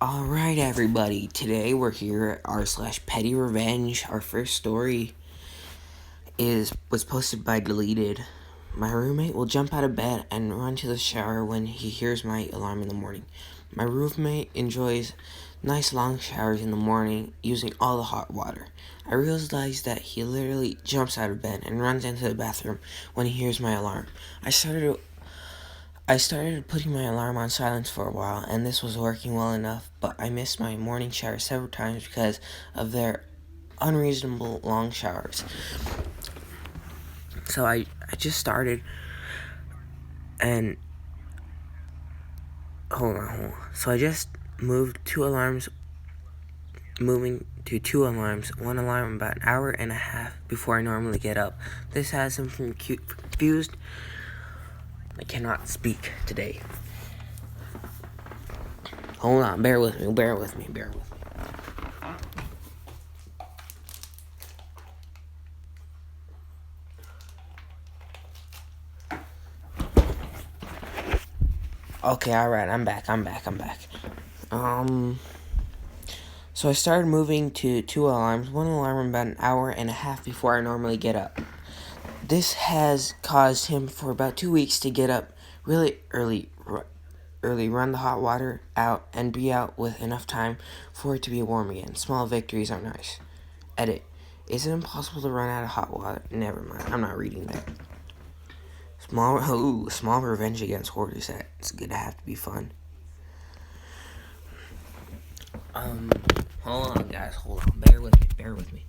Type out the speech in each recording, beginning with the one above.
Alright, everybody. Today we're here at r/petty revenge. Our first story was posted by Deleted. My roommate will jump out of bed and run to the shower when he hears my alarm in the morning. My roommate enjoys nice long showers in the morning using all the hot water. I realized that he literally jumps out of bed and runs into the bathroom when he hears my alarm. I started putting my alarm on silence for a while, and this was working well enough, but I missed my morning shower several times because of their unreasonable long showers. So I just started, and hold on. So I just moving to two alarms, one alarm about an hour and a half before I normally get up. This has him confused. I cannot speak today. Hold on, bear with me. Okay, alright, I'm back. So I started moving to two alarms, one alarm about an hour and a half before I normally get up. This has caused him for about 2 weeks to get up really early, run the hot water out, and be out with enough time for it to be warm again. Small victories are nice. Edit. Is it impossible to run out of hot water? Never mind, I'm not reading that. Small revenge against hoarders. It's gonna have to be fun. Hold on, guys. Hold on. Bear with me.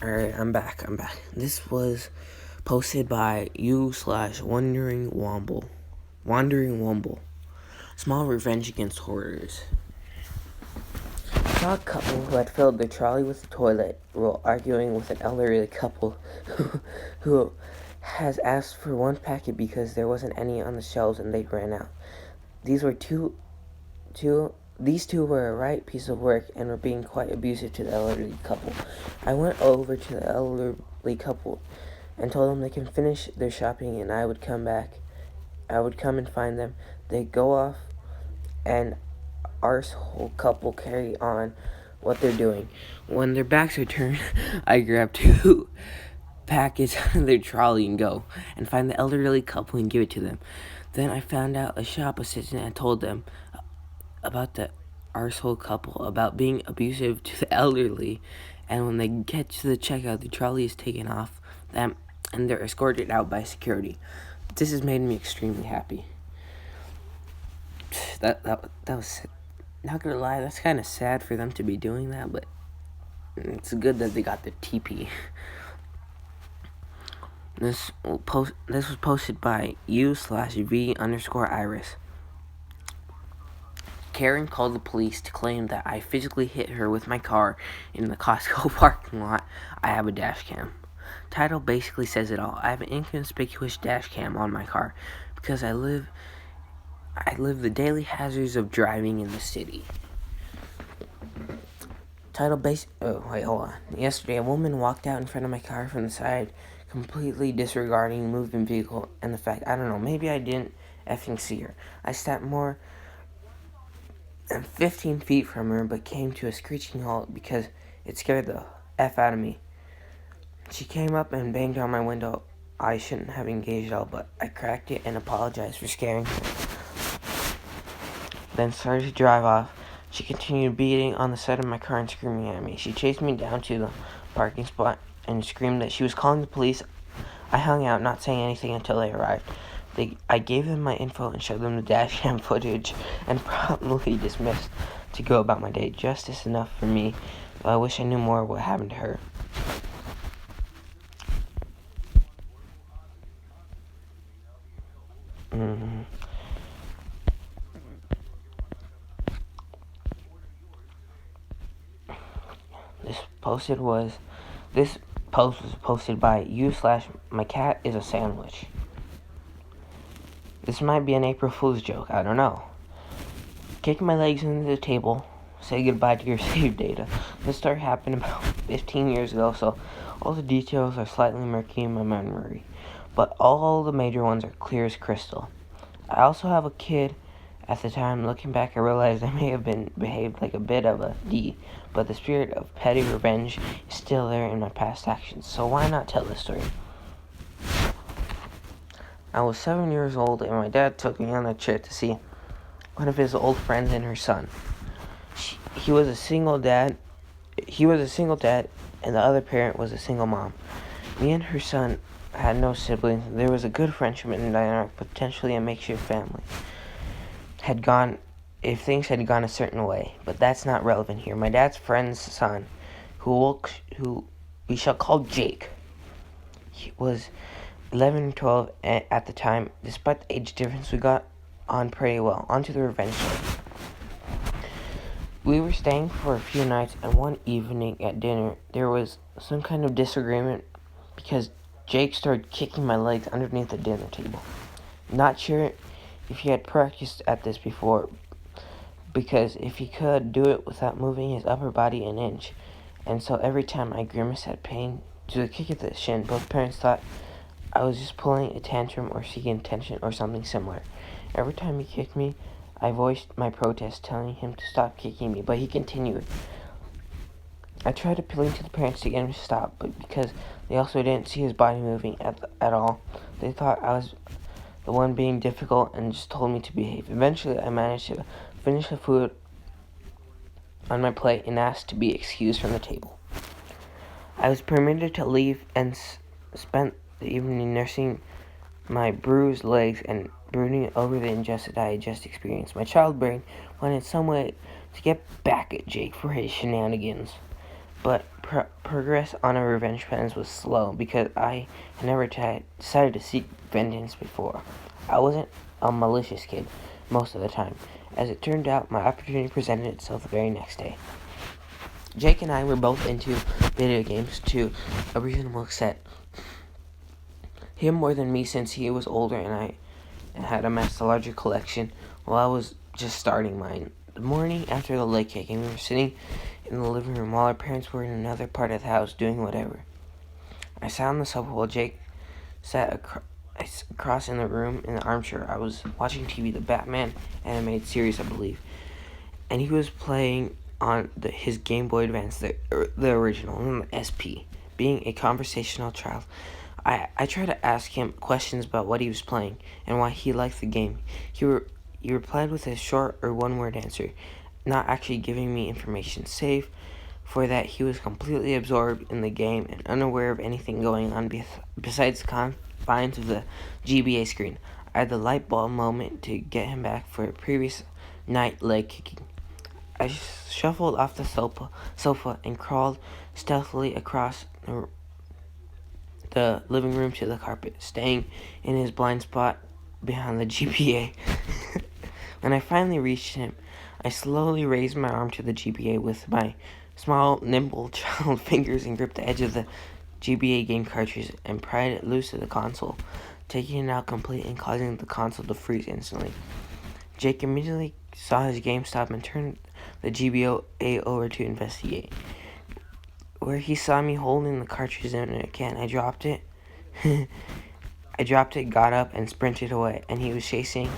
Alright, I'm back. This was posted by u/Wandering Womble. Small revenge against hoarders. I saw a couple who had filled their trolley with the toilet roll arguing with an elderly couple who has asked for one packet because there wasn't any on the shelves and they ran out. These two were a right piece of work and were being quite abusive to the elderly couple. I went over to the elderly couple and told them they can finish their shopping and I would come and find them. They go off and arsehole couple carry on what they're doing. When their backs are turned, I grab two packets out of their trolley and go and find the elderly couple and give it to them. Then I found out a shop assistant had told them about the arsehole couple about being abusive to the elderly, and when they get to the checkout, the trolley is taken off them and they're escorted out by security. This has made me extremely happy. That was, not gonna lie, that's kind of sad for them to be doing that, but it's good that they got the TP. This was posted by u/v_Iris. Karen called the police to claim that I physically hit her with my car in the Costco parking lot. I have a dash cam. Title basically says it all. I have an inconspicuous dash cam on my car because I live the daily hazards of driving in the city. Hold on. Yesterday, a woman walked out in front of my car from the side, completely disregarding the moving vehicle and the fact, I don't know, maybe I didn't effing see her. I stepped more than 15 feet from her, but came to a screeching halt because it scared the F out of me. She came up and banged on my window. I shouldn't have engaged at all, but I cracked it and apologized for scaring her. Then started to drive off. She continued beating on the side of my car and screaming at me. She chased me down to the parking spot and screamed that she was calling the police. I hung out, not saying anything until they arrived. I gave them my info and showed them the dash cam footage and promptly dismissed to go about my day. Justice enough for me, though I wish I knew more of what happened to her. This post was posted by u/my cat is a sandwich. This might be an April Fool's joke, I don't know. Kicking my legs into the table, say goodbye to your save data. This story happened about 15 years ago, so all the details are slightly murky in my memory. but all the major ones are clear as crystal. I also have a kid. At the time, looking back, I realized I may have behaved like a bit of a D, but the spirit of petty revenge is still there in my past actions, so why not tell this story? I was 7 years old, and my dad took me on a trip to see one of his old friends and her son. He was a single dad, and the other parent was a single mom. Me and her son had no siblings. There was a good friendship and dynamic, potentially a makeshift family. If things had gone a certain way, but that's not relevant here. My dad's friend's son, who we shall call Jake, he was 11 or 12 at the time. Despite the age difference, we got on pretty well. On to the revenge story. We were staying for a few nights, and one evening at dinner, there was some kind of disagreement because Jake started kicking my legs underneath the dinner table. Not sure if he had practiced at this before, because if he could do it without moving his upper body an inch, and so every time I grimaced at pain to the kick of the shin, both parents thought I was just pulling a tantrum or seeking attention or something similar. Every time he kicked me, I voiced my protest, telling him to stop kicking me, but he continued. I tried appealing to the parents to get him to stop, but because they also didn't see his body moving at all, they thought I was the one being difficult and just told me to behave. Eventually, I managed to finish the food on my plate and asked to be excused from the table. I was permitted to leave and spent the evening nursing my bruised legs and brooding over the injustice I had just experienced. My child brain wanted some way to get back at Jake for his shenanigans, but progress on a revenge plans was slow because I had never decided to seek vengeance before. I wasn't a malicious kid most of the time. As it turned out, my opportunity presented itself the very next day. Jake and I were both into video games to a reasonable extent. Him more than me, since he was older and I had amassed a larger collection while I was just starting mine. The morning after the leg kicking, we were sitting in the living room while our parents were in another part of the house doing whatever. I sat on the sofa while Jake sat across in the room in the armchair. I was watching TV, the Batman animated series, I believe, and he was playing on his Game Boy Advance, the original, the SP. Being a conversational child, I tried to ask him questions about what he was playing and why he liked the game. He replied with a short or one-word answer, not actually giving me information, save for that he was completely absorbed in the game and unaware of anything going on besides the confines of the GBA screen. I had the light bulb moment to get him back for a previous night leg kicking. I shuffled off the sofa and crawled stealthily across the living room to the carpet, staying in his blind spot behind the GBA. When I finally reached him, I slowly raised my arm to the GBA with my small, nimble child fingers and gripped the edge of the GBA game cartridge and pried it loose to the console, taking it out completely and causing the console to freeze instantly. Jake immediately saw his game stop and turned the GBA over to investigate. Where he saw me holding the cartridge in a can, I dropped it. Got up, and sprinted away, and he was chasing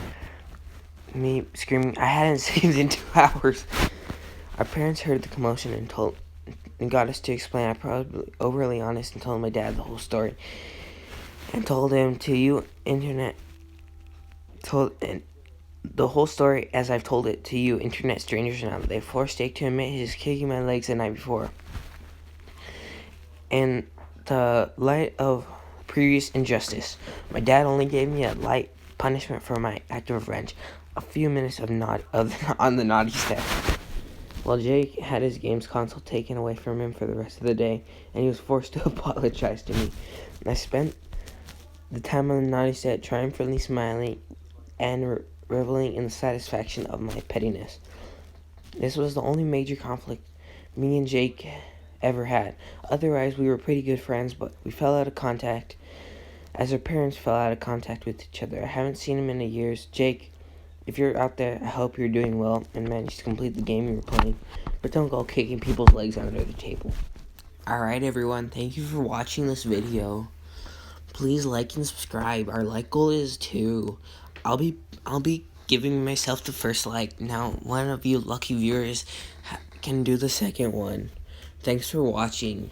me, screaming, I hadn't saved in 2 hours. Our parents heard the commotion and got us to explain. I probably overly honest and told my dad the whole story, and told him the whole story as I've told it to you, internet strangers now. They forced Jake to admit his kicking my legs the night before. In the light of previous injustice, my dad only gave me a light punishment for my act of revenge, a few minutes on the naughty step. While Jake had his games console taken away from him for the rest of the day, and he was forced to apologize to me. I spent the time on the naughty step triumphantly smiling and reveling in the satisfaction of my pettiness. This was the only major conflict me and Jake ever had. Otherwise, we were pretty good friends, but we fell out of contact as our parents fell out of contact with each other. I haven't seen him in years. Jake, if you're out there, I hope you're doing well and managed to complete the game you were playing, but don't go kicking people's legs under the table. Alright everyone, thank you for watching this video. Please like and subscribe. Our like goal is 2. I'll be giving myself the first like. Now, one of you lucky viewers can do the second one. Thanks for watching.